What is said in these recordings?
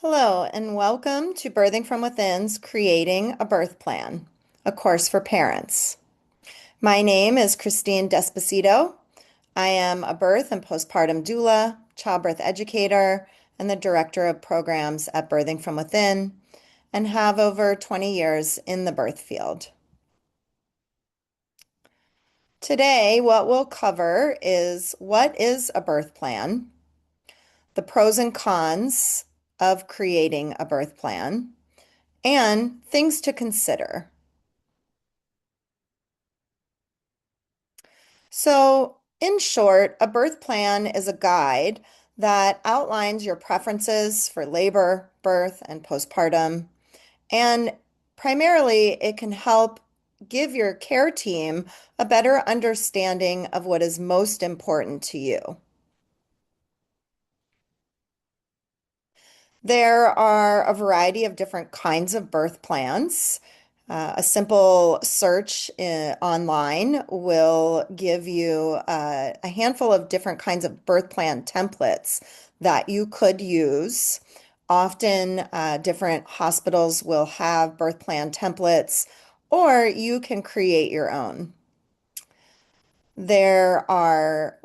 Hello, and welcome to Birthing from Within's Creating a Birth Plan, a course for parents. My name is Christine Despacito. I am a birth and postpartum doula, childbirth educator, and the director of programs at Birthing from Within, and have over 20 years in the birth field. Today, what we'll cover is what is a birth plan, the pros and cons of creating a birth plan, and things to consider. So, in short, a birth plan is a guide that outlines your preferences for labor, birth, and postpartum. And primarily, it can help give your care team a better understanding of what is most important to you. There are a variety of different kinds of birth plans. A simple search online will give you a handful of different kinds of birth plan templates that you could use. Often, different hospitals will have birth plan templates, or you can create your own. There are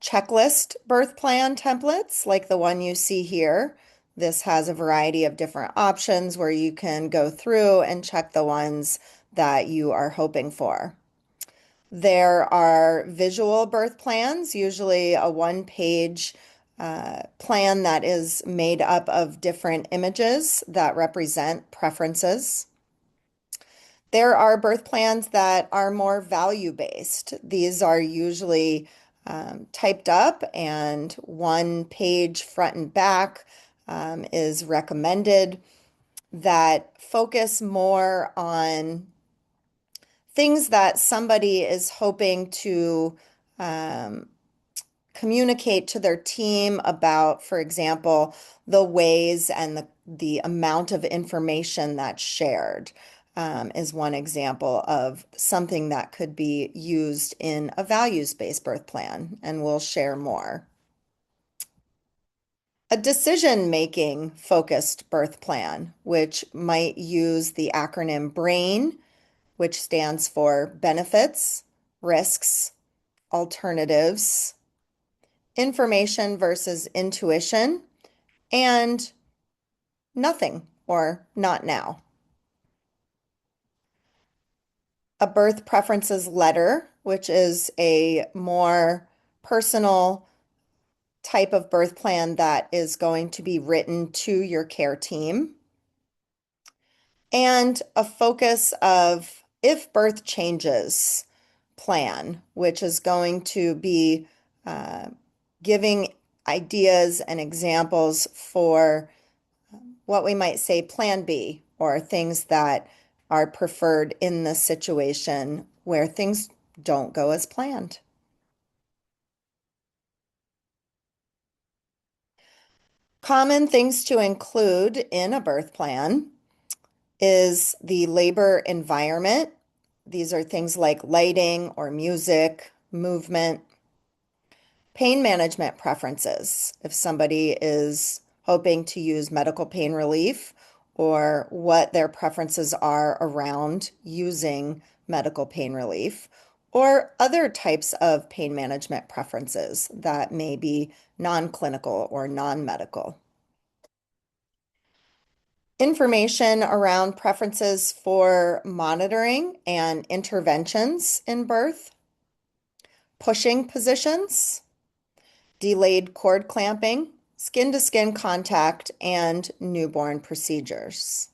checklist birth plan templates like the one you see here. This has a variety of different options where you can go through and check the ones that you are hoping for. There are visual birth plans, usually a one-page plan that is made up of different images that represent preferences. There are birth plans that are more value-based. These are usually typed up, and one page front and back is recommended that focus more on things that somebody is hoping to um, communicate to their team about, for example, the ways and the amount of information that's shared. Is one example of something that could be used in a values-based birth plan, and we'll share more. A decision-making focused birth plan, which might use the acronym BRAIN, which stands for benefits, risks, alternatives, information versus intuition, and nothing or not now. A birth preferences letter, which is a more personal type of birth plan that is going to be written to your care team. And a focus of if birth changes plan, which is going to be giving ideas and examples for what we might say plan B, or things that are preferred in the situation where things don't go as planned. Common things to include in a birth plan is the labor environment. These are things like lighting or music, movement, pain management preferences. If somebody is hoping to use medical pain relief, or what their preferences are around using medical pain relief, or other types of pain management preferences that may be non-clinical or non-medical. Information around preferences for monitoring and interventions in birth, pushing positions, delayed cord clamping, skin-to-skin contact, and newborn procedures.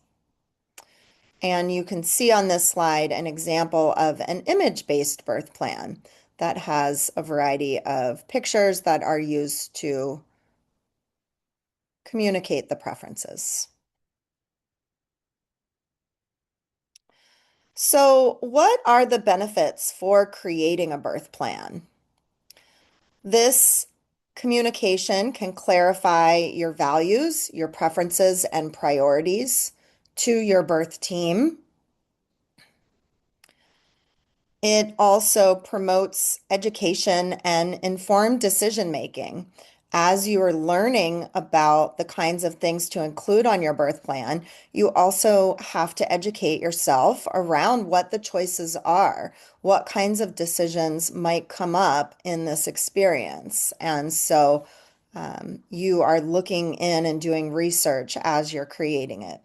And you can see on this slide an example of an image-based birth plan that has a variety of pictures that are used to communicate the preferences. So, what are the benefits for creating a birth plan? This communication can clarify your values, your preferences, and priorities to your birth team. It also promotes education and informed decision making, As you are learning about the kinds of things to include on your birth plan, you also have to educate yourself around what the choices are, what kinds of decisions might come up in this experience. And so you are looking in and doing research as you're creating it.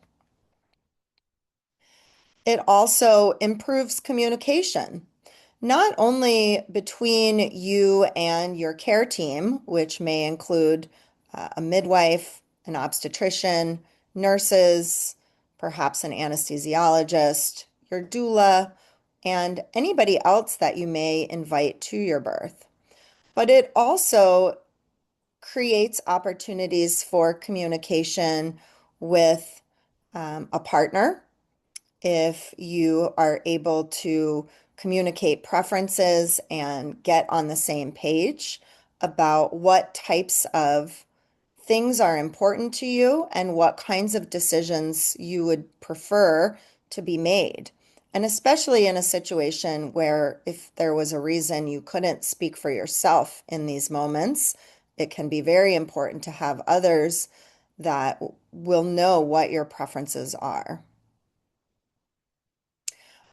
It also improves communication, not only between you and your care team, which may include a midwife, an obstetrician, nurses, perhaps an anesthesiologist, your doula, and anybody else that you may invite to your birth. But it also creates opportunities for communication with a partner if you are able to communicate preferences and get on the same page about what types of things are important to you and what kinds of decisions you would prefer to be made. And especially in a situation where if there was a reason you couldn't speak for yourself in these moments, it can be very important to have others that will know what your preferences are.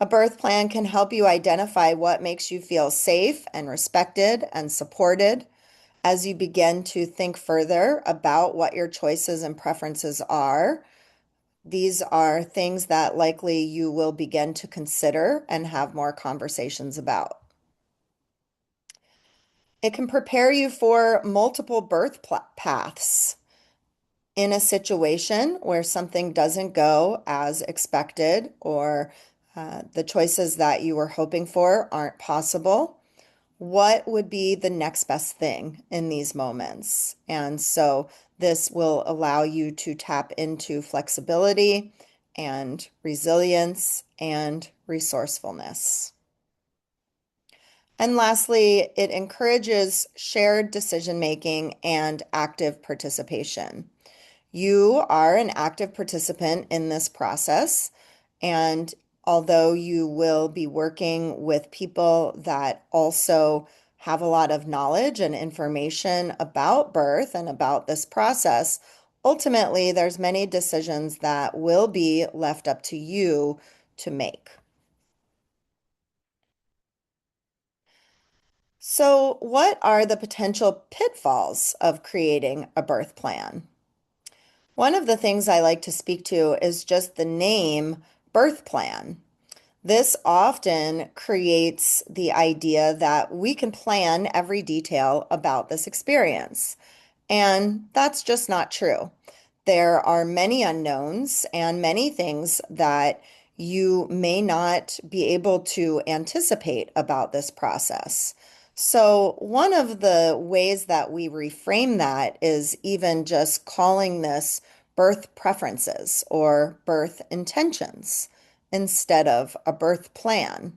A birth plan can help you identify what makes you feel safe and respected and supported as you begin to think further about what your choices and preferences are. These are things that likely you will begin to consider and have more conversations about. It can prepare you for multiple birth paths in a situation where something doesn't go as expected or the choices that you were hoping for aren't possible. What would be the next best thing in these moments? And so this will allow you to tap into flexibility and resilience and resourcefulness. And lastly, it encourages shared decision making and active participation. You are an active participant in this process, and although you will be working with people that also have a lot of knowledge and information about birth and about this process, ultimately there's many decisions that will be left up to you to make. So, what are the potential pitfalls of creating a birth plan? One of the things I like to speak to is just the name birth plan. This often creates the idea that we can plan every detail about this experience. And that's just not true. There are many unknowns and many things that you may not be able to anticipate about this process. So, one of the ways that we reframe that is even just calling this birth preferences or birth intentions instead of a birth plan.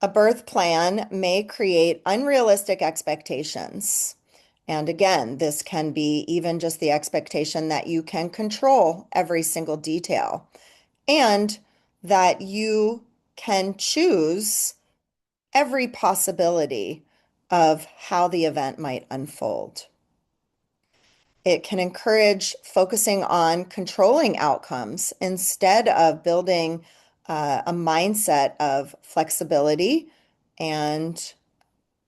A birth plan may create unrealistic expectations. And again, this can be even just the expectation that you can control every single detail and that you can choose every possibility of how the event might unfold. It can encourage focusing on controlling outcomes instead of building a mindset of flexibility and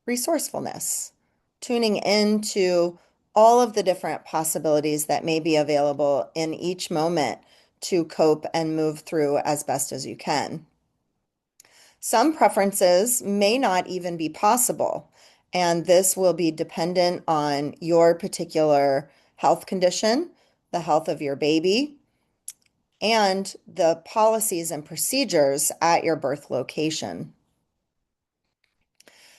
resourcefulness, tuning into all of the different possibilities that may be available in each moment to cope and move through as best as you can. Some preferences may not even be possible, and this will be dependent on your particular health condition, the health of your baby, and the policies and procedures at your birth location.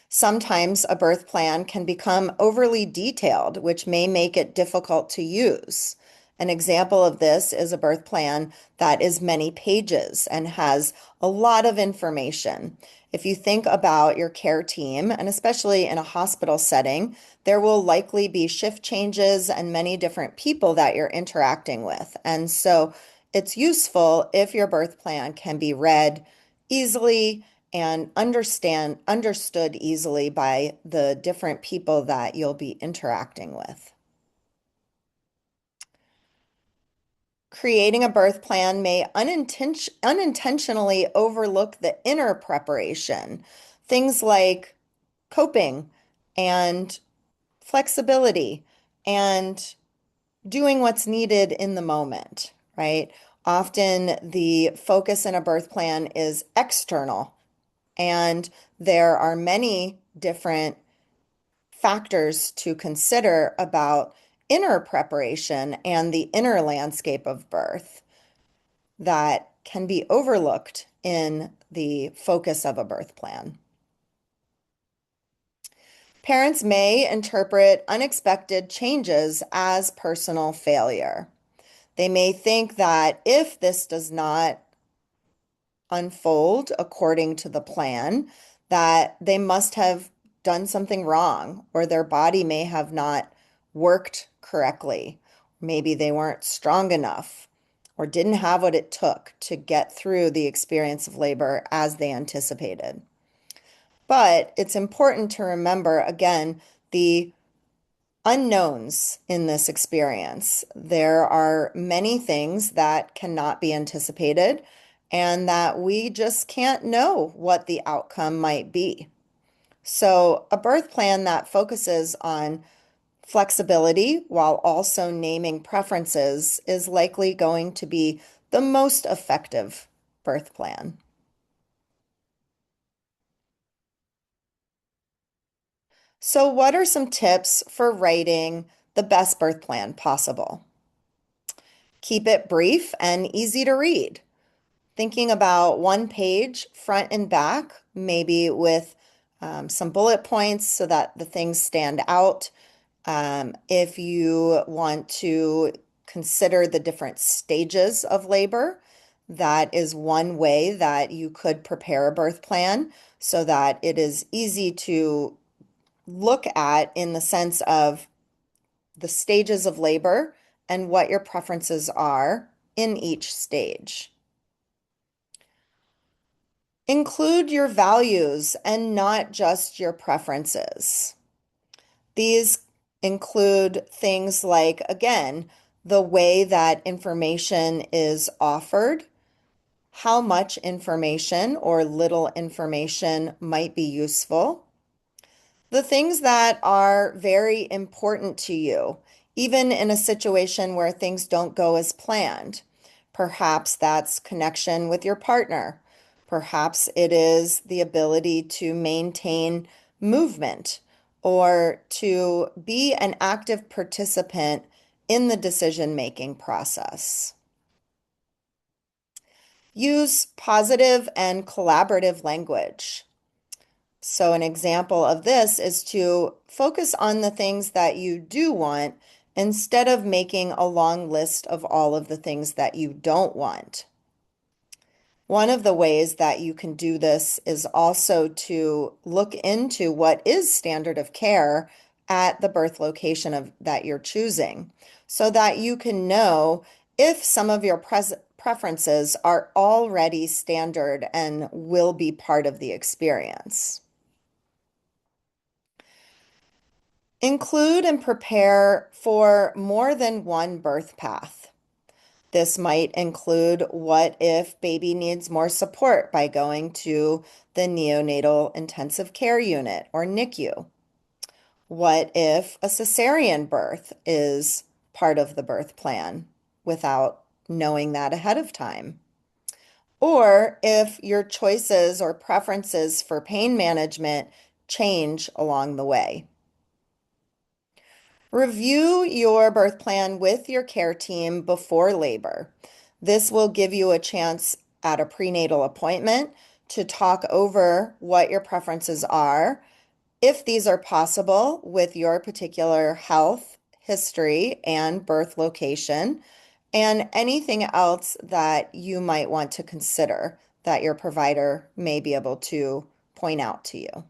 Sometimes a birth plan can become overly detailed, which may make it difficult to use. An example of this is a birth plan that is many pages and has a lot of information. If you think about your care team, and especially in a hospital setting, there will likely be shift changes and many different people that you're interacting with. And so it's useful if your birth plan can be read easily and understood easily by the different people that you'll be interacting with. Creating a birth plan may unintentionally overlook the inner preparation, things like coping and flexibility and doing what's needed in the moment, right? Often the focus in a birth plan is external, and there are many different factors to consider about inner preparation and the inner landscape of birth that can be overlooked in the focus of a birth plan. Parents may interpret unexpected changes as personal failure. They may think that if this does not unfold according to the plan, that they must have done something wrong, or their body may have not worked correctly. Maybe they weren't strong enough or didn't have what it took to get through the experience of labor as they anticipated. But it's important to remember, again, the unknowns in this experience. There are many things that cannot be anticipated and that we just can't know what the outcome might be. So, a birth plan that focuses on flexibility while also naming preferences is likely going to be the most effective birth plan. So, what are some tips for writing the best birth plan possible? Keep it brief and easy to read. Thinking about one page, front and back, maybe with some bullet points so that the things stand out. If you want to consider the different stages of labor, that is one way that you could prepare a birth plan so that it is easy to look at in the sense of the stages of labor and what your preferences are in each stage. Include your values and not just your preferences. These include things like, again, the way that information is offered, how much information or little information might be useful, the things that are very important to you, even in a situation where things don't go as planned. Perhaps that's connection with your partner. Perhaps it is the ability to maintain movement or to be an active participant in the decision-making process. Use positive and collaborative language. So an example of this is to focus on the things that you do want instead of making a long list of all of the things that you don't want. One of the ways that you can do this is also to look into what is standard of care at the birth location that you're choosing so that you can know if some of your preferences are already standard and will be part of the experience. Include and prepare for more than one birth path. This might include what if baby needs more support by going to the neonatal intensive care unit or NICU? What if a cesarean birth is part of the birth plan without knowing that ahead of time? Or if your choices or preferences for pain management change along the way. Review your birth plan with your care team before labor. This will give you a chance at a prenatal appointment to talk over what your preferences are, if these are possible with your particular health, history, and birth location, and anything else that you might want to consider that your provider may be able to point out to you.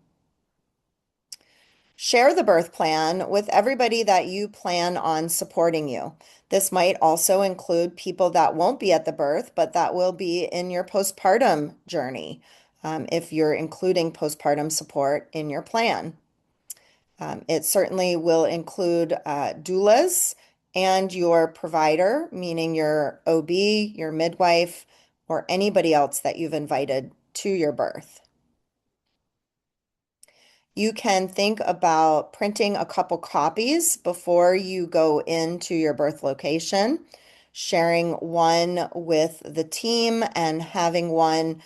Share the birth plan with everybody that you plan on supporting you. This might also include people that won't be at the birth, but that will be in your postpartum journey. if you're including postpartum support in your plan. It certainly will include doulas and your provider, meaning your OB, your midwife, or anybody else that you've invited to your birth. You can think about printing a couple copies before you go into your birth location, sharing one with the team, and having one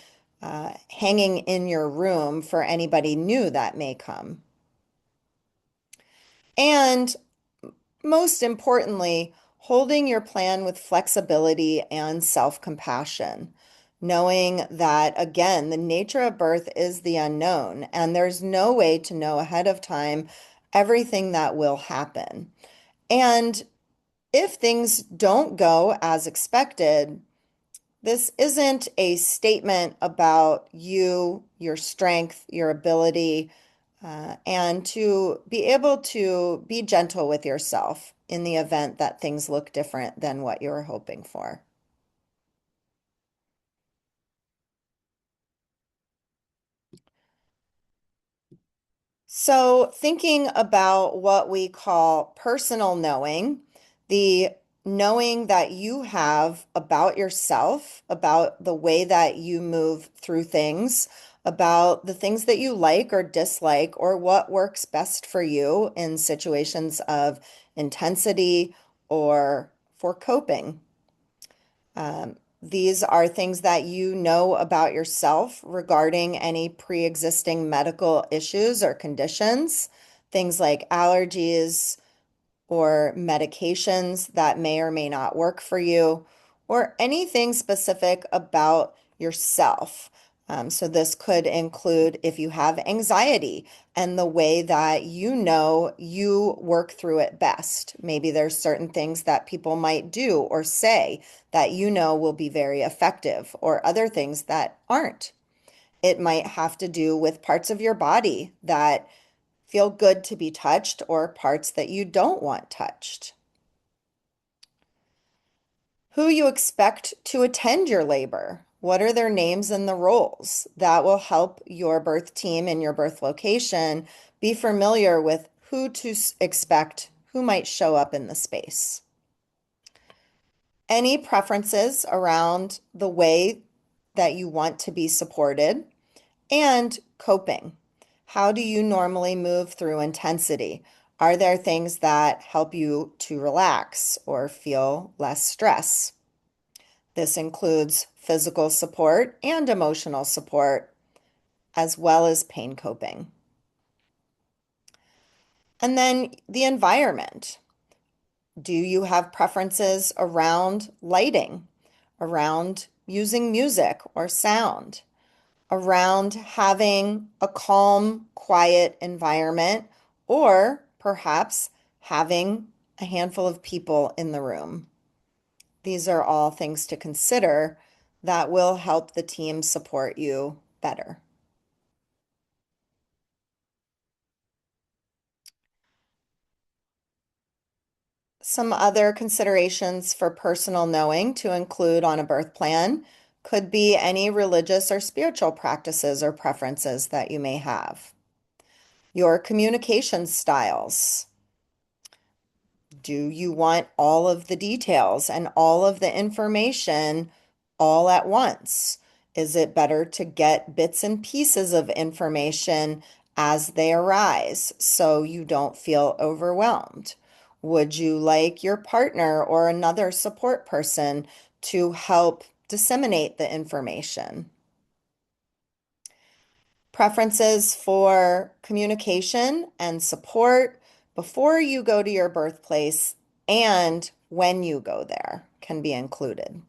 hanging in your room for anybody new that may come. And most importantly, holding your plan with flexibility and self-compassion, knowing that, again, the nature of birth is the unknown, and there's no way to know ahead of time everything that will happen. And if things don't go as expected, this isn't a statement about you, your strength, your ability, and to be able to be gentle with yourself in the event that things look different than what you were hoping for. So, thinking about what we call personal knowing, the knowing that you have about yourself, about the way that you move through things, about the things that you like or dislike, or what works best for you in situations of intensity or for coping. These are things that you know about yourself regarding any pre-existing medical issues or conditions, things like allergies, or medications that may or may not work for you, or anything specific about yourself. So this could include if you have anxiety and the way that you know you work through it best. Maybe there's certain things that people might do or say that you know will be very effective, or other things that aren't. It might have to do with parts of your body that feel good to be touched, or parts that you don't want touched. Who you expect to attend your labor. What are their names and the roles? That will help your birth team and your birth location be familiar with who to expect, who might show up in the space. Any preferences around the way that you want to be supported, and coping. How do you normally move through intensity? Are there things that help you to relax or feel less stress? This includes physical support and emotional support, as well as pain coping. And then the environment. Do you have preferences around lighting, around using music or sound, around having a calm, quiet environment, or perhaps having a handful of people in the room? These are all things to consider that will help the team support you better. Some other considerations for personal knowing to include on a birth plan could be any religious or spiritual practices or preferences that you may have. Your communication styles. Do you want all of the details and all of the information all at once? Is it better to get bits and pieces of information as they arise so you don't feel overwhelmed? Would you like your partner or another support person to help disseminate the information? Preferences for communication and support before you go to your birthplace and when you go there can be included.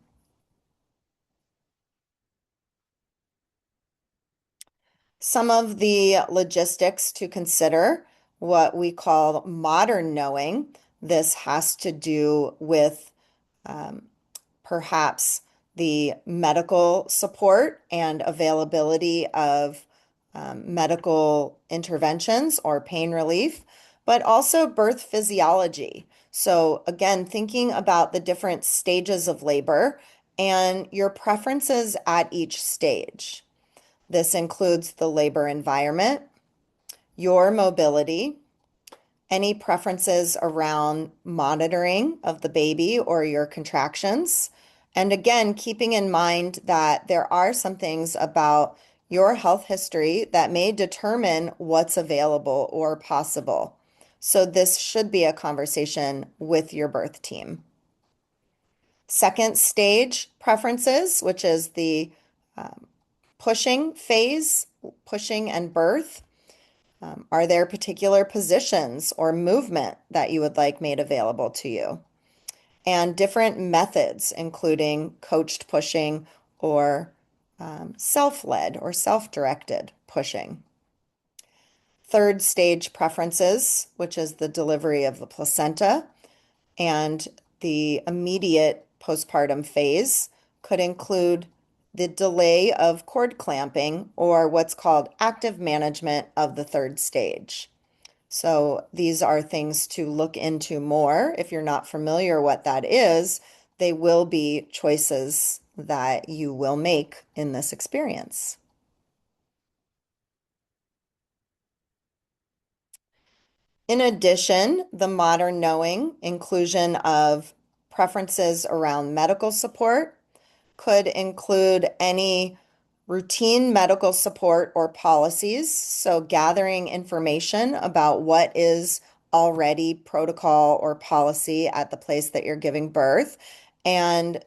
Some of the logistics to consider, what we call modern knowing. This has to do with perhaps the medical support and availability of medical interventions or pain relief, but also birth physiology. So, again, thinking about the different stages of labor and your preferences at each stage. This includes the labor environment, your mobility, any preferences around monitoring of the baby or your contractions. And again, keeping in mind that there are some things about your health history that may determine what's available or possible. So this should be a conversation with your birth team. Second stage preferences, which is the pushing phase, pushing and birth. Are there particular positions or movement that you would like made available to you? And different methods, including coached pushing or self-led or self-directed pushing. Third stage preferences, which is the delivery of the placenta, and the immediate postpartum phase could include the delay of cord clamping or what's called active management of the third stage. So these are things to look into more. If you're not familiar what that is, they will be choices that you will make in this experience. In addition, the modern knowing inclusion of preferences around medical support could include any routine medical support or policies. So gathering information about what is already protocol or policy at the place that you're giving birth. And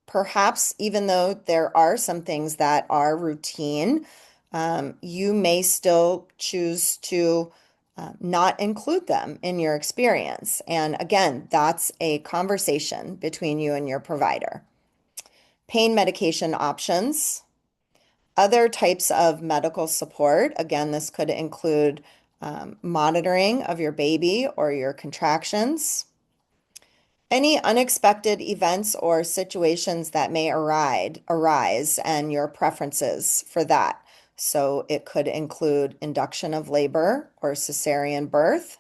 perhaps even though there are some things that are routine, you may still choose to not include them in your experience. And again, that's a conversation between you and your provider. Pain medication options, other types of medical support. Again, this could include monitoring of your baby or your contractions. Any unexpected events or situations that may arise and your preferences for that. So it could include induction of labor or cesarean birth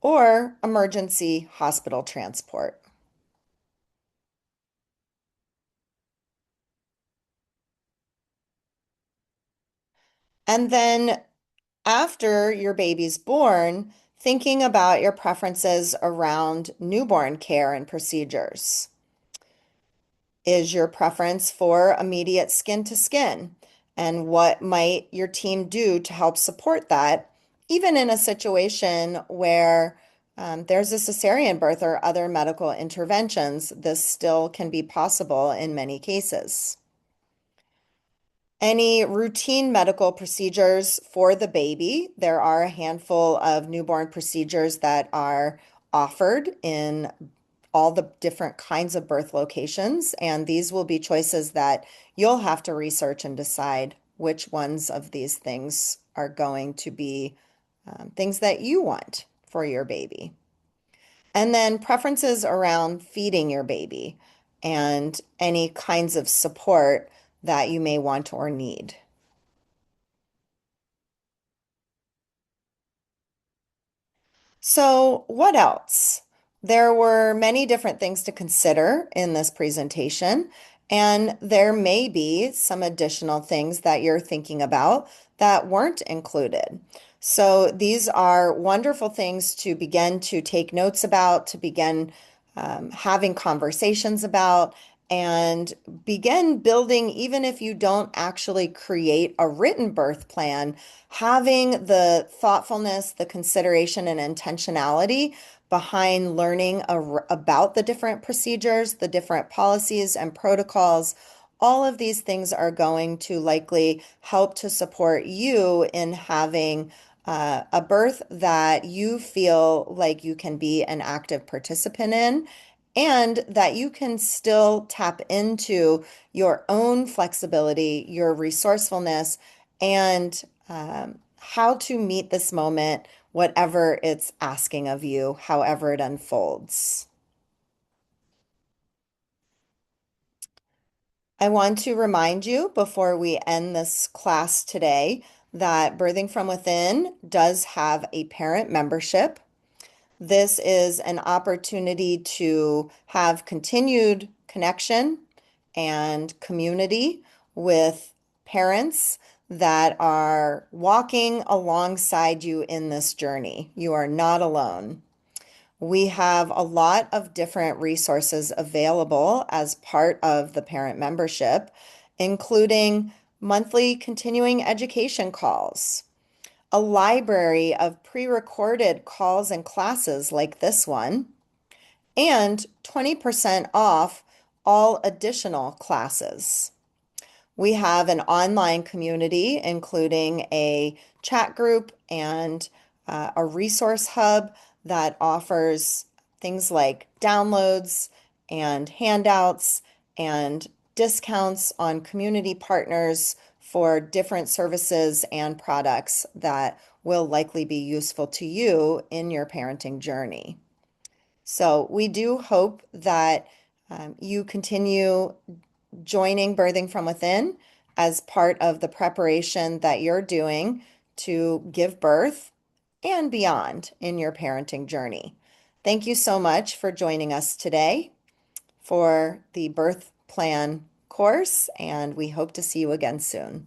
or emergency hospital transport. And then after your baby's born, thinking about your preferences around newborn care and procedures. Is your preference for immediate skin to skin? And what might your team do to help support that, even in a situation where there's a cesarean birth or other medical interventions? This still can be possible in many cases. Any routine medical procedures for the baby? There are a handful of newborn procedures that are offered in all the different kinds of birth locations, and these will be choices that you'll have to research and decide which ones of these things are going to be things that you want for your baby. And then preferences around feeding your baby and any kinds of support that you may want or need. So, what else? There were many different things to consider in this presentation, and there may be some additional things that you're thinking about that weren't included. So, these are wonderful things to begin to take notes about, to begin having conversations about, and begin building, even if you don't actually create a written birth plan, having the thoughtfulness, the consideration, and intentionality behind learning about the different procedures, the different policies and protocols. All of these things are going to likely help to support you in having a birth that you feel like you can be an active participant in, and that you can still tap into your own flexibility, your resourcefulness, and how to meet this moment, whatever it's asking of you, however it unfolds. I want to remind you before we end this class today that Birthing from Within does have a parent membership. This is an opportunity to have continued connection and community with parents that are walking alongside you in this journey. You are not alone. We have a lot of different resources available as part of the parent membership, including monthly continuing education calls, a library of pre-recorded calls and classes like this one, and 20% off all additional classes. We have an online community, including a chat group and a resource hub that offers things like downloads and handouts and discounts on community partners for different services and products that will likely be useful to you in your parenting journey. So we do hope that you continue joining Birthing from Within as part of the preparation that you're doing to give birth and beyond in your parenting journey. Thank you so much for joining us today for the birth plan course, and we hope to see you again soon.